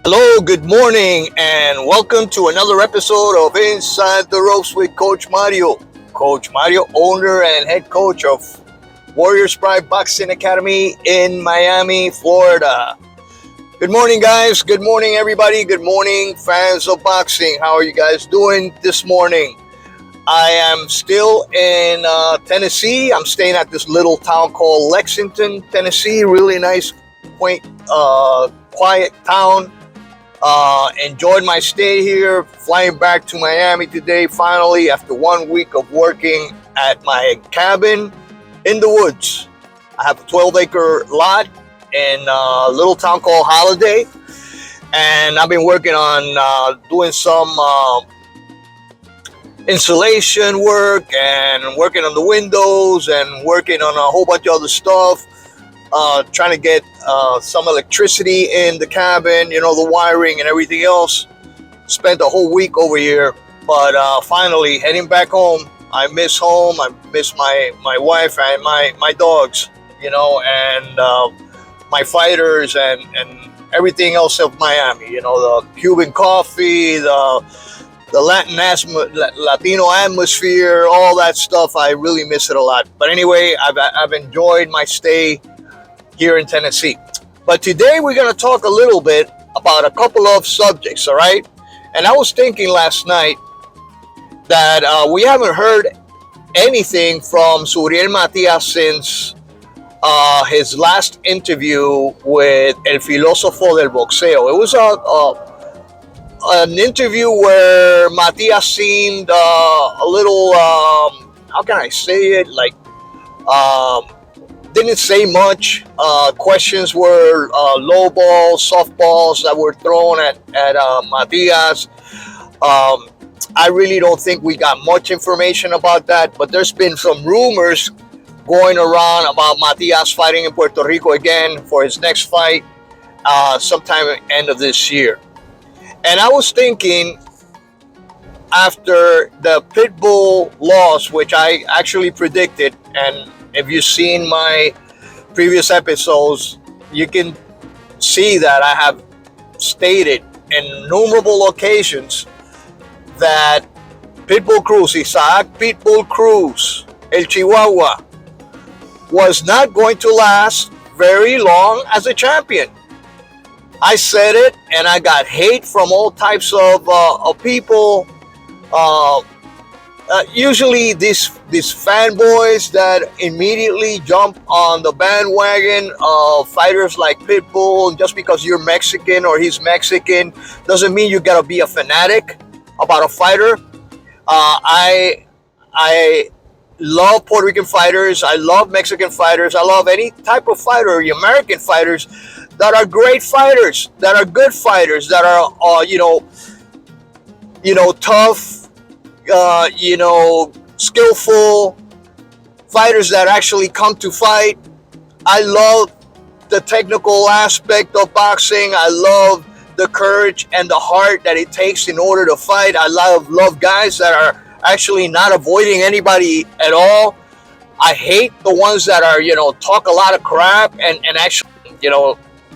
Hello, good morning, and welcome to another episode of Inside the Ropes with Coach Mario. Coach Mario, owner and head coach of Warriors Pride Boxing Academy in Miami, Florida. Good morning, guys. Good morning, everybody. Good morning, fans of boxing. How are you guys doing this morning? I am still in Tennessee. I'm staying at this little town called Lexington, Tennessee. Really nice, quaint, quiet town. Enjoyed my stay here, flying back to Miami today, finally, after 1 week of working at my cabin in the woods. I have a 12-acre lot in a little town called Holiday, and I've been working on doing some insulation work and working on the windows and working on a whole bunch of other stuff. Trying to get some electricity in the cabin, the wiring and everything else. Spent a whole week over here, but finally heading back home. I miss home. I miss my wife and my dogs, and my fighters and everything else of Miami. The Cuban coffee, the Latino atmosphere, all that stuff. I really miss it a lot. But anyway, I've enjoyed my stay here in Tennessee. But today we're going to talk a little bit about a couple of subjects, all right? And I was thinking last night that we haven't heard anything from Suriel Matias since his last interview with El Filósofo del Boxeo. It was an interview where Matias seemed a little, how can I say it, didn't say much. Questions were low balls, softballs that were thrown at Matias. I really don't think we got much information about that, but there's been some rumors going around about Matias fighting in Puerto Rico again for his next fight sometime at the end of this year. And I was thinking, after the Pitbull loss, which I actually predicted, and if you've seen my previous episodes, you can see that I have stated in innumerable occasions that Pitbull Cruz, Isaac Pitbull Cruz, El Chihuahua, was not going to last very long as a champion. I said it, and I got hate from all types of people. Usually these fanboys that immediately jump on the bandwagon of fighters like Pitbull, just because you're Mexican or he's Mexican doesn't mean you gotta be a fanatic about a fighter. I love Puerto Rican fighters. I love Mexican fighters. I love any type of fighter, American fighters that are great fighters, that are good fighters, that are tough. Skillful fighters that actually come to fight. I love the technical aspect of boxing. I love the courage and the heart that it takes in order to fight. I love guys that are actually not avoiding anybody at all. I hate the ones that are, talk a lot of crap and actually,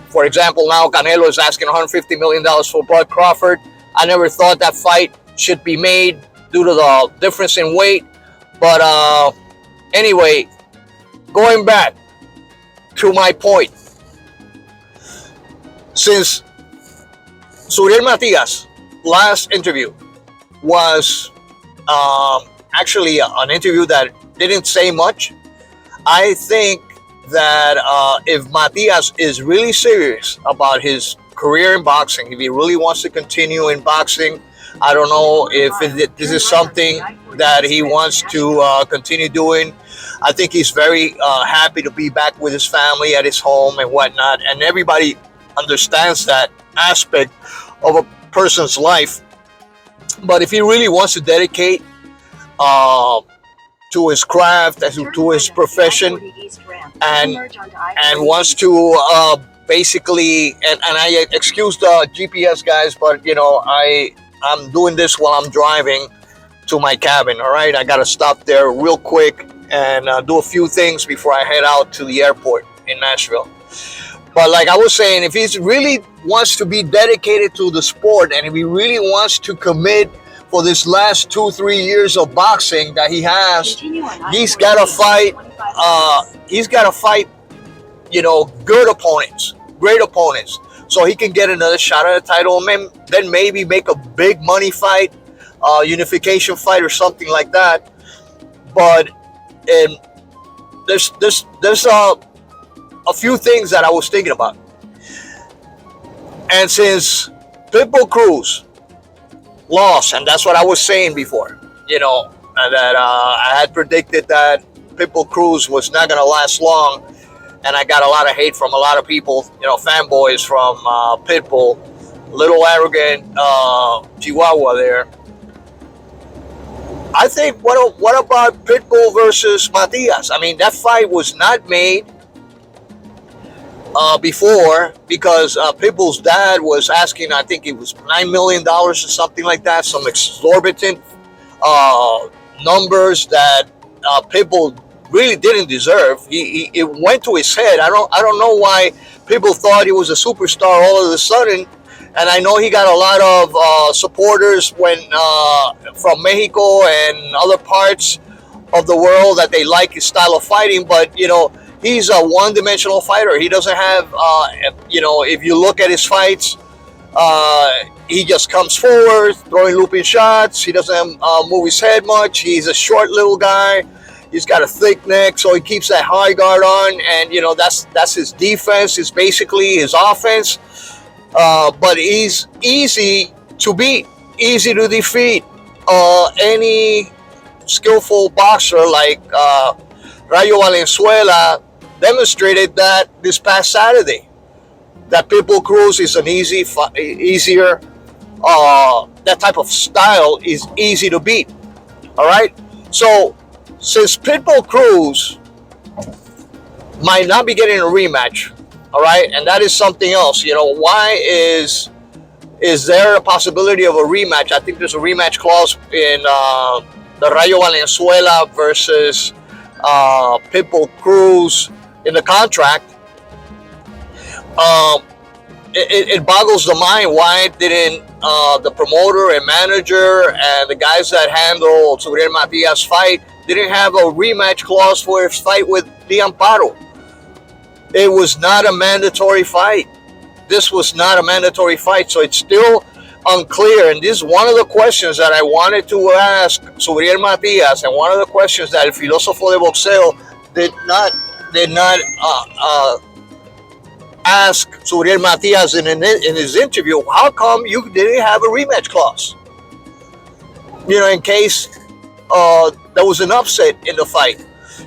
for example, now Canelo is asking $150 million for Bud Crawford. I never thought that fight should be made due to the difference in weight. But anyway, going back to my point, since Suriel Matias' last interview was actually an interview that didn't say much, I think that if Matias is really serious about his career in boxing, if he really wants to continue in boxing, I don't know if this is something that he wants to continue doing. I think he's very happy to be back with his family at his home and whatnot. And everybody understands that aspect of a person's life. But if he really wants to dedicate to his craft, to his profession, and wants to basically, and I excuse the GPS guys, but I'm doing this while I'm driving to my cabin, all right? I got to stop there real quick and do a few things before I head out to the airport in Nashville. But like I was saying, if he really wants to be dedicated to the sport, and if he really wants to commit for this last 2-3 years of boxing that he has, he's got to fight. He's got to fight, good opponents, great opponents, so he can get another shot at a title. And then maybe make a big money fight, unification fight, or something like that. But and there's a few things that I was thinking about. And since Pitbull Cruz lost, and that's what I was saying before, that I had predicted that Pitbull Cruz was not going to last long, and I got a lot of hate from a lot of people, fanboys from Pitbull, little arrogant Chihuahua there. I think, what about Pitbull versus Matias? I mean, that fight was not made before, because Pitbull's dad was asking, I think it was $9 million or something like that, some exorbitant numbers that Pitbull really didn't deserve. It went to his head. I don't know why people thought he was a superstar all of a sudden. And I know he got a lot of supporters from Mexico and other parts of the world that they like his style of fighting, but he's a one-dimensional fighter. He doesn't have, if you look at his fights, he just comes forward, throwing looping shots. He doesn't move his head much. He's a short little guy. He's got a thick neck, so he keeps that high guard on, and that's his defense. It's basically his offense. But he's easy to beat, easy to defeat. Any skillful boxer like Rayo Valenzuela demonstrated that this past Saturday. That Pitbull Cruz is an easier, that type of style is easy to beat. All right? So, since Pitbull Cruz might not be getting a rematch, all right, and that is something else. Why is there a possibility of a rematch? I think there's a rematch clause in the Rayo Valenzuela versus Pitbull Cruz in the contract. It boggles the mind, why didn't the promoter and manager and the guys that handle Subriel Matias' fight didn't have a rematch clause for his fight with Amparo? It was not a mandatory fight. This was not a mandatory fight, so it's still unclear. And this is one of the questions that I wanted to ask Subriel Matias, and one of the questions that El Filósofo de Boxeo did not ask Subriel Matias in his interview. How come you didn't have a rematch clause? In case there was an upset in the fight,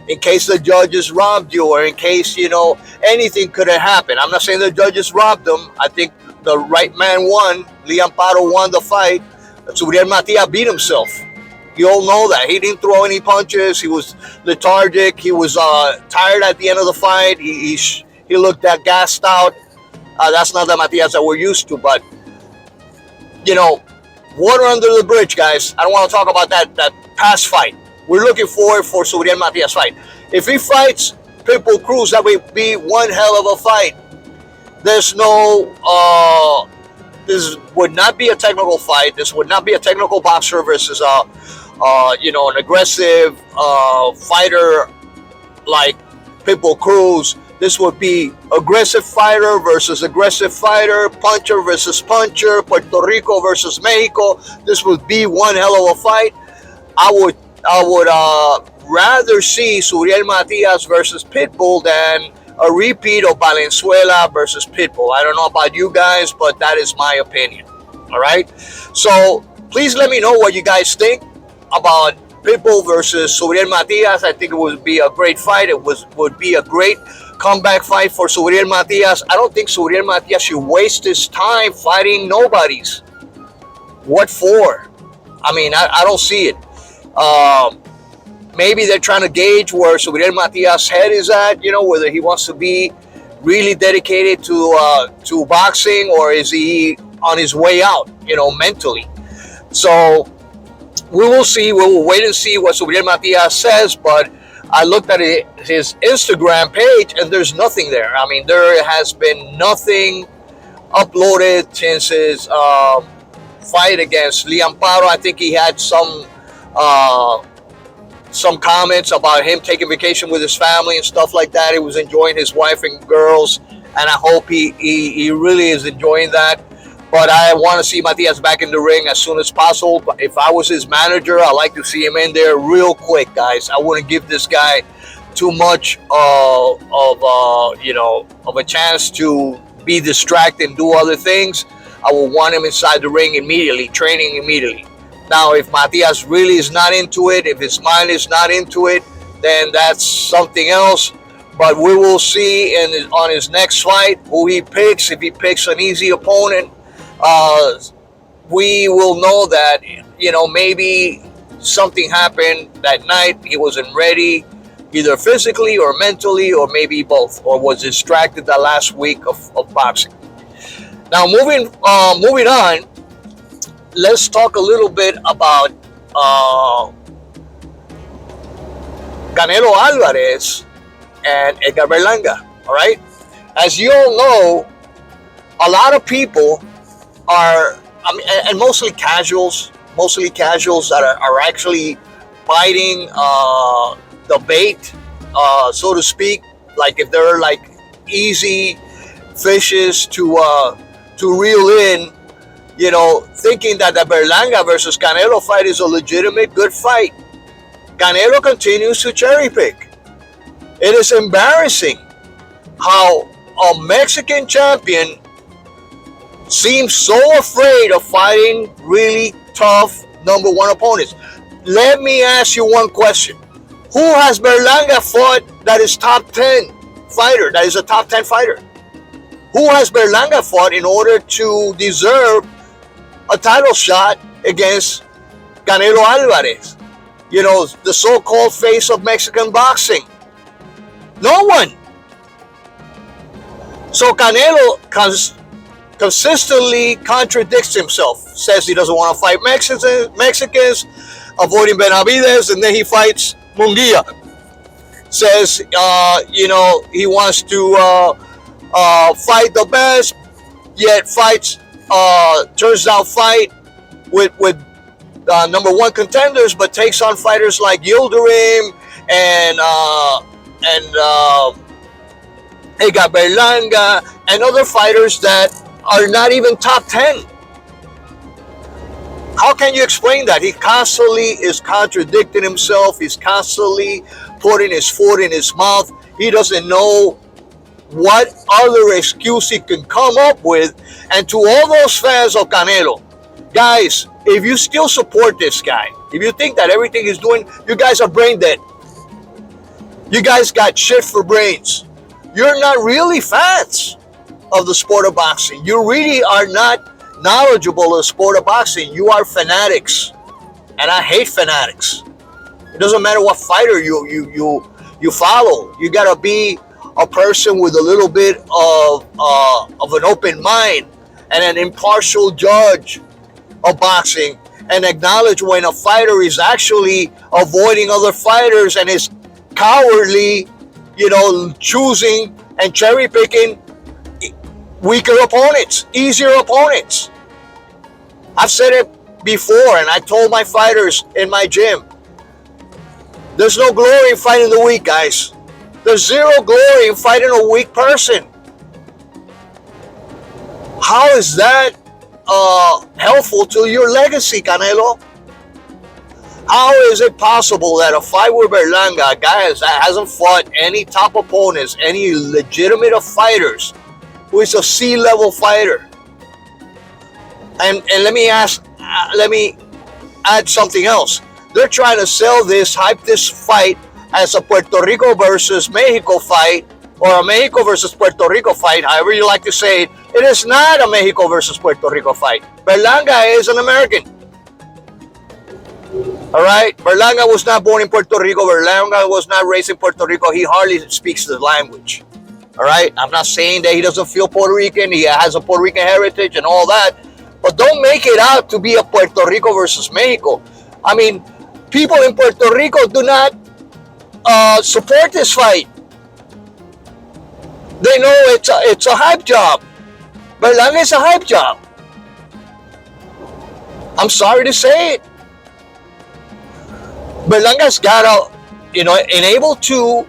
in case the judges robbed you, or in case, anything could have happened. I'm not saying the judges robbed them. I think the right man won. Amparo won the fight. Subriel Matias beat himself. You all know that. He didn't throw any punches. He was lethargic. He was tired at the end of the fight. He looked gassed out. That's not the Matias that we're used to. But, water under the bridge, guys. I don't want to talk about that past fight. We're looking forward for Subriel Matias' fight. If he fights Pitbull Cruz, that would be one hell of a fight. This would not be a technical fight. This would not be a technical boxer versus an aggressive fighter like Pitbull Cruz. This would be aggressive fighter versus aggressive fighter, puncher versus puncher, Puerto Rico versus Mexico. This would be one hell of a fight. I would rather see Subriel Matias versus Pitbull than a repeat of Valenzuela versus Pitbull. I don't know about you guys, but that is my opinion. All right? So please let me know what you guys think about Pitbull versus Subriel Matias. I think it would be a great fight. It would be a great comeback fight for Subriel Matias. I don't think Subriel Matias should waste his time fighting nobodies. What for? I mean, I don't see it. Maybe they're trying to gauge where Subriel Matias' head is at, whether he wants to be really dedicated to boxing, or is he on his way out, mentally. So we will see. We will wait and see what Subriel Matias says, but I looked at his Instagram page, and there's nothing there. I mean, there has been nothing uploaded since his fight against Liam Paro. I think he had uh, some comments about him taking vacation with his family and stuff like that. He was enjoying his wife and girls, and I hope he really is enjoying that. But I want to see Matias back in the ring as soon as possible. But if I was his manager, I'd like to see him in there real quick, guys. I wouldn't give this guy too much of a chance to be distracted and do other things. I will want him inside the ring immediately, training immediately. Now, if Matias really is not into it, if his mind is not into it, then that's something else. But we will see on his next fight who he picks. If he picks an easy opponent, we will know that, maybe something happened that night. He wasn't ready, either physically or mentally, or maybe both, or was distracted the last week of boxing. Now, moving on, let's talk a little bit about Canelo Alvarez and Edgar Berlanga. All right, as you all know, a lot of people and mostly casuals that are actually biting the bait, so to speak. Like if they're like easy fishes to reel in, thinking that the Berlanga versus Canelo fight is a legitimate good fight. Canelo continues to cherry pick. It is embarrassing how a Mexican champion seems so afraid of fighting really tough number one opponents. Let me ask you one question. Who has Berlanga fought that is top 10 fighter, that is a top 10 fighter? Who has Berlanga fought in order to deserve a title shot against Canelo Alvarez? The so-called face of Mexican boxing. No one. So Canelo consistently contradicts himself. Says he doesn't want to fight Mexicans, avoiding Benavides, and then he fights Munguia. Says, he wants to fight the best, yet turns down fight with number one contenders, but takes on fighters like Yildirim and Edgar Berlanga and other fighters that are not even top 10. How can you explain that? He constantly is contradicting himself. He's constantly putting his foot in his mouth. He doesn't know what other excuse he can come up with. And to all those fans of Canelo, guys, if you still support this guy, if you think that everything he's doing, you guys are brain dead. You guys got shit for brains. You're not really fans of the sport of boxing. You really are not knowledgeable of the sport of boxing. You are fanatics, and I hate fanatics. It doesn't matter what fighter you follow. You gotta be a person with a little bit of an open mind and an impartial judge of boxing, and acknowledge when a fighter is actually avoiding other fighters and is cowardly, choosing and cherry picking weaker opponents, easier opponents. I've said it before, and I told my fighters in my gym, there's no glory in fighting the weak, guys. There's zero glory in fighting a weak person. How is that helpful to your legacy, Canelo? How is it possible that a fight with Berlanga, a guy that hasn't fought any top opponents, any legitimate fighters, who is a C-level fighter? And let me add something else. They're trying to hype this fight as a Puerto Rico versus Mexico fight, or a Mexico versus Puerto Rico fight, however you like to say it. It is not a Mexico versus Puerto Rico fight. Berlanga is an American. All right? Berlanga was not born in Puerto Rico. Berlanga was not raised in Puerto Rico. He hardly speaks the language. All right? I'm not saying that he doesn't feel Puerto Rican. He has a Puerto Rican heritage and all that. But don't make it out to be a Puerto Rico versus Mexico. I mean, people in Puerto Rico do not support this fight. They know it's a hype job. Berlanga is a hype job. I'm sorry to say it. Berlanga's got enabled to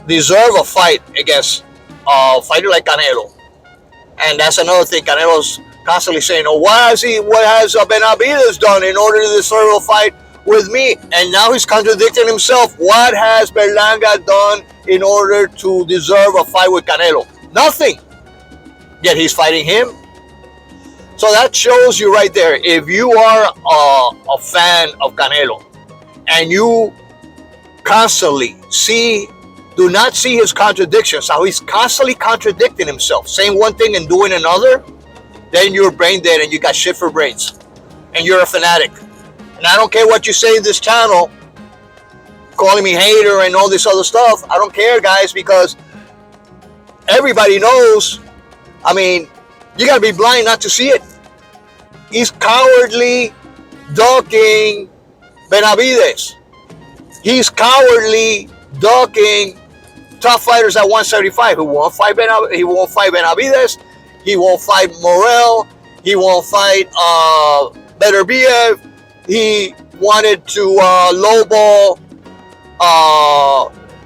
deserve a fight against a fighter like Canelo. And that's another thing. Canelo's constantly saying, "Oh, what has Benavidez done in order to deserve a fight with me?" And now he's contradicting himself. What has Berlanga done in order to deserve a fight with Canelo? Nothing. Yet he's fighting him. So that shows you right there. If you are a fan of Canelo and you constantly do not see his contradictions, how he's constantly contradicting himself, saying one thing and doing another, then you're brain dead and you got shit for brains. And you're a fanatic. And I don't care what you say in this channel, calling me hater and all this other stuff. I don't care, guys, because everybody knows. I mean, you got to be blind not to see it. He's cowardly ducking Benavidez. He's cowardly ducking top fighters at 175. He won't fight Benavidez. He won't fight Morel. He won't fight Beterbiev. He wanted to lowball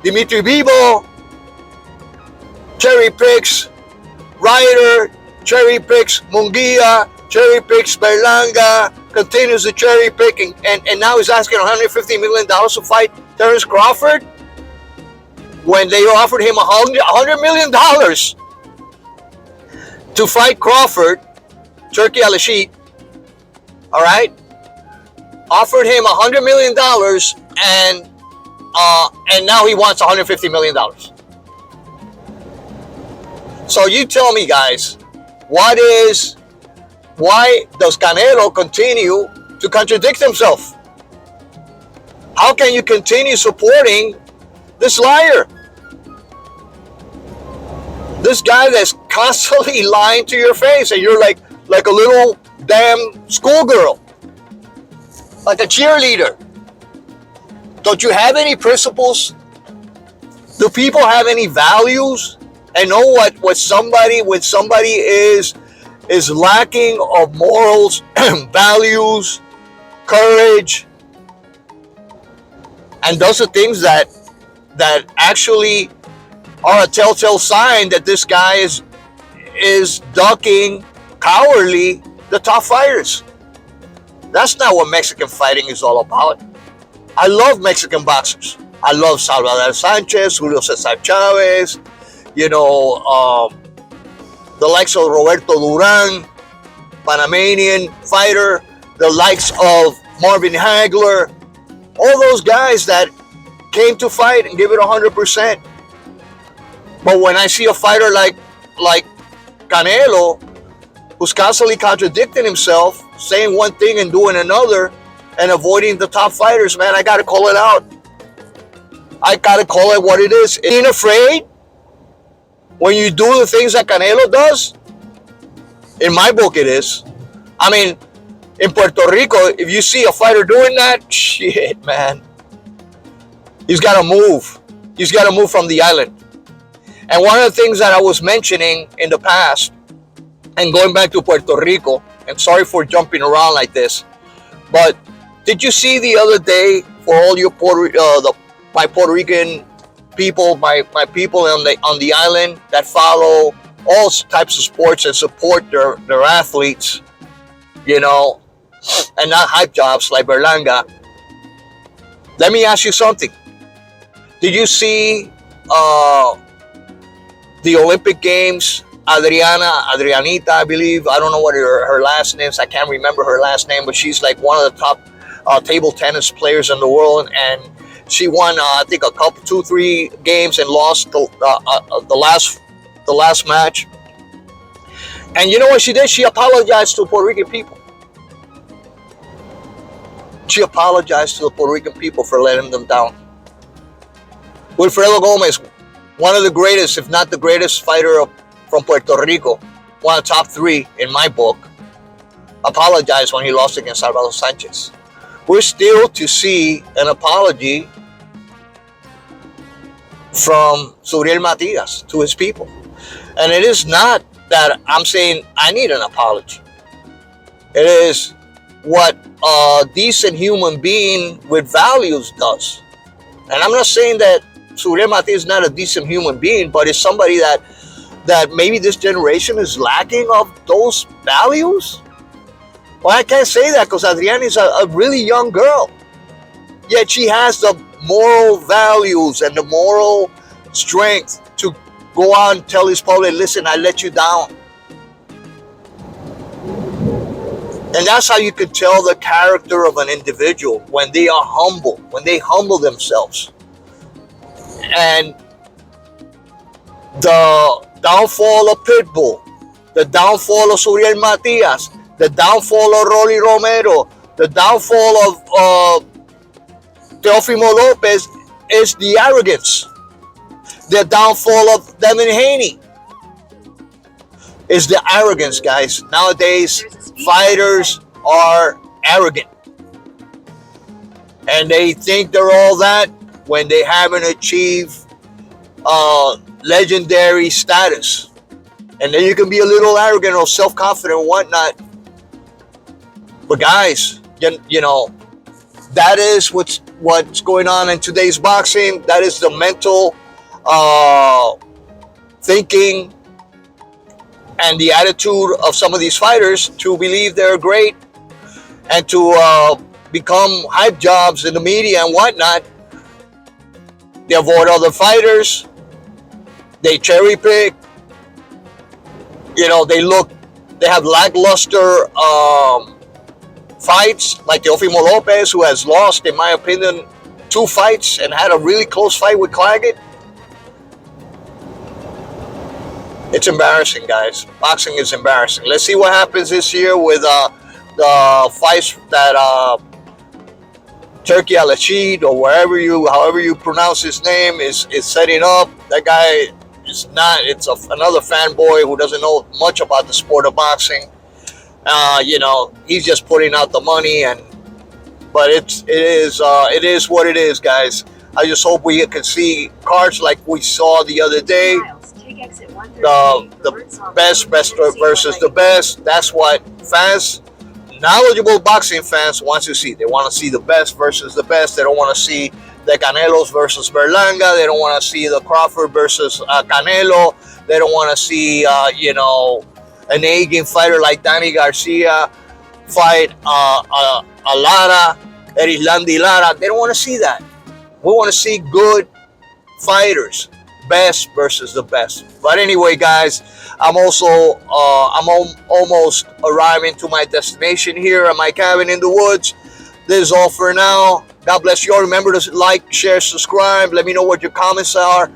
Dimitri Bivol. Cherry picks Ryder. Cherry picks Munguia. Cherry picks Berlanga. Continues to cherry pick. And now he's asking $150 million to fight Terence Crawford, when they offered him $100 million to fight Crawford, Turkey Al-Rashid, all right? Offered him $100 million, and now he wants $150 million. So you tell me, guys, why does Canelo continue to contradict himself? How can you continue supporting this liar? This guy that's constantly lying to your face, and you're like a little damn schoolgirl, like a cheerleader. Don't you have any principles? Do people have any values? And know when somebody is lacking of morals, values, courage, and does the things that actually are a telltale sign that this guy is ducking cowardly the top fighters. That's not what Mexican fighting is all about. I love Mexican boxers. I love Salvador Sanchez, Julio Cesar Chavez, the likes of Roberto Duran, Panamanian fighter, the likes of Marvin Hagler, all those guys that came to fight and give it 100%. But when I see a fighter like Canelo, who's constantly contradicting himself, saying one thing and doing another, and avoiding the top fighters, man, I gotta call it out. I gotta call it what it is. Ain't afraid when you do the things that Canelo does. In my book, it is. I mean, in Puerto Rico, if you see a fighter doing that, shit, man, he's got to move. He's got to move from the island. And one of the things that I was mentioning in the past, and going back to Puerto Rico, and sorry for jumping around like this, but did you see the other day, for all you my Puerto Rican people, my people on the island that follow all types of sports and support their athletes, and not hype jobs like Berlanga? Let me ask you something. Did you see the Olympic Games? Adrianita, I believe. I don't know what her last name is. I can't remember her last name, but she's like one of the top table tennis players in the world, and she won, I think, 2-3 games and lost the last match. And you know what she did? She apologized to Puerto Rican people. She apologized to the Puerto Rican people for letting them down. Wilfredo Gomez, one of the greatest, if not the greatest fighter from Puerto Rico, one of the top 3 in my book, apologized when he lost against Salvador Sanchez. we're still to see an apology from Suriel Matias to his people. And it is not that I'm saying I need an apology. It is what a decent human being with values does. And I'm not saying that Suriel Matias is not a decent human being, but it's somebody that maybe this generation is lacking of those values. Well, I can't say that because Adriana is a really young girl. Yet she has the moral values and the moral strength to go out and tell his public, listen, I let you down. And that's how you can tell the character of an individual, when they are humble, when they humble themselves. And the downfall of Pitbull, the downfall of Suriel Matias, the downfall of Rolly Romero, the downfall of Teofimo Lopez is the arrogance. The downfall of Devin Haney is the arrogance, guys. Nowadays, fighters are arrogant. And they think they're all that when they haven't achieved legendary status. And then you can be a little arrogant or self-confident and whatnot. But guys, you know, that is what's going on in today's boxing. That is the mental thinking and the attitude of some of these fighters to believe they're great and to become hype jobs in the media and whatnot. They avoid other fighters. They cherry pick. You know, they have lackluster fights, like Teofimo Lopez, who has lost, in my opinion, 2 fights and had a really close fight with Claggett. It's embarrassing, guys. Boxing is embarrassing. Let's see what happens this year with the fights that Turkey Al-Rashid, or however you pronounce his name, is setting up. That guy is not. It's another fanboy who doesn't know much about the sport of boxing. You know, he's just putting out the money, but it is what it is, guys. I just hope we can see cards like we saw the other day. The best versus the best. That's what fans, knowledgeable boxing fans, want to see. They want to see the best versus the best. They don't want to see the Canelos versus Berlanga. They don't want to see the Crawford versus Canelo. They don't want to see, you know, an aging fighter like Danny Garcia fight a Lara, Erislandy Lara. They don't want to see that. We want to see good fighters, best versus the best. But anyway, guys, I'm almost arriving to my destination here at my cabin in the woods. This is all for now. God bless you all. Remember to like, share, subscribe. Let me know what your comments are.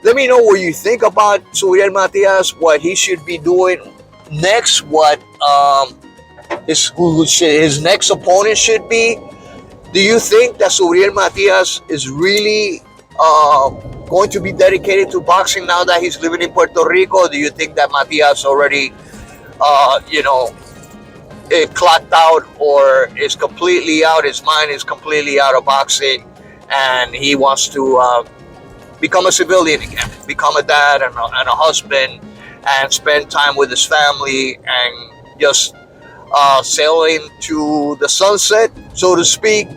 Let me know what you think about Suriel Matias, what he should be doing next, what his next opponent should be. Do you think that Suriel Matias is really going to be dedicated to boxing now that he's living in Puerto Rico? Do you think that Matias already, you know, clocked out, or is completely out? His mind is completely out of boxing, and he wants to become a civilian again, become a dad and a husband, and spend time with his family, and just sailing to the sunset, so to speak,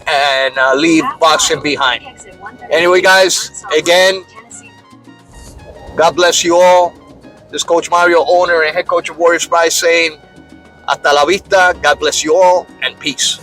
and leave boxing behind. Anyway, guys, again, God bless you all. This is Coach Mario, owner and head coach of Warriors Pride, saying hasta la vista. God bless you all, and peace.